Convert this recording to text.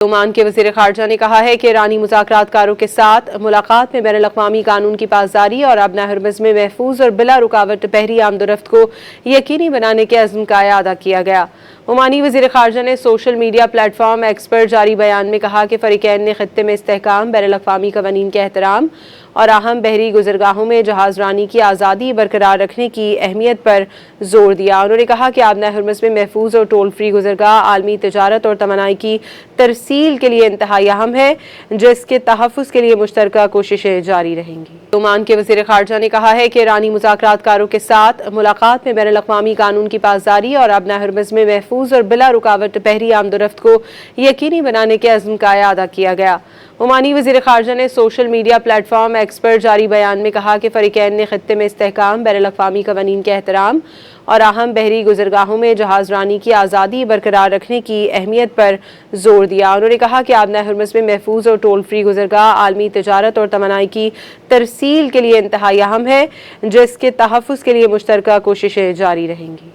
Oman के वज़ीर ख़ारजा ने कहा है कि ईरानी मुज़ाकरात कारों के साथ मुलाकात में बैनुल-अक़वामी कानून की पासदारी और अपना हरमज़ में महफूज और बिला रुकावट बहरी आमदोरफ्त को यकीनी बनाने के अज़्म का अदा किया गया। ओमानी वज़ीर ख़ारजा ने सोशल मीडिया प्लेटफॉर्म एक्स पर जारी बयान में कहा कि फ़रीक़ैन ने ख़ित्ते में इस्तेहकाम, बैनुल-अक़वामी क़वानीन के एहतराम और अहम बहरी गुज़रगाहों में जहाज़ रानी की आज़ादी बरकरार रखने की अहमियत पर जोर दिया। उन्होंने कहा कि आबना हरमज़ में महफूज और टोल फ्री गुज़रगाह आलमी तजारत और तमन्नाई की तरसील के लिए इंतहाई अहम है, जिसके तहफ़्फ़ुज़ के लिए मुश्तरका कोशिशें जारी रहेंगी। ओमान के वज़ीर ख़ारजा ने कहा है कि ईरानी मुज़ाकरात कारों के साथ मुलाकात में बैनुल-अक़वामी कानून की पासदारी और अपना हरमज़ में महफूज और बिला रुकावट बहरी आमदोरफ्त को यकीनी बनाने के अज़्म का अदा किया गया। ओमानी वज़ीर ख़ारजा ने सोशल मीडिया प्लेटफॉर्म एक्स पर जारी बयान में कहा कि फ़रीक़ैन ने ख़ित्ते में इस्तेहकाम, बैनुल-अक़वामी क़वानीन के एहतराम और अहम बहरी गुज़रगाहों में जहाज़ रानी की आज़ादी बरकरार रखने की अहमियत पर जोर दिया। उन्होंने कहा कि आबना हरमज़ में महफूज और टोल फ्री गुज़रगाह आलमी तजारत और तमन्नाई की तरसील के लिए इंतहाई अहम है, जिसके तहफ़्फ़ुज़ के लिए मुश्तरका कोशिशें जारी रहेंगी।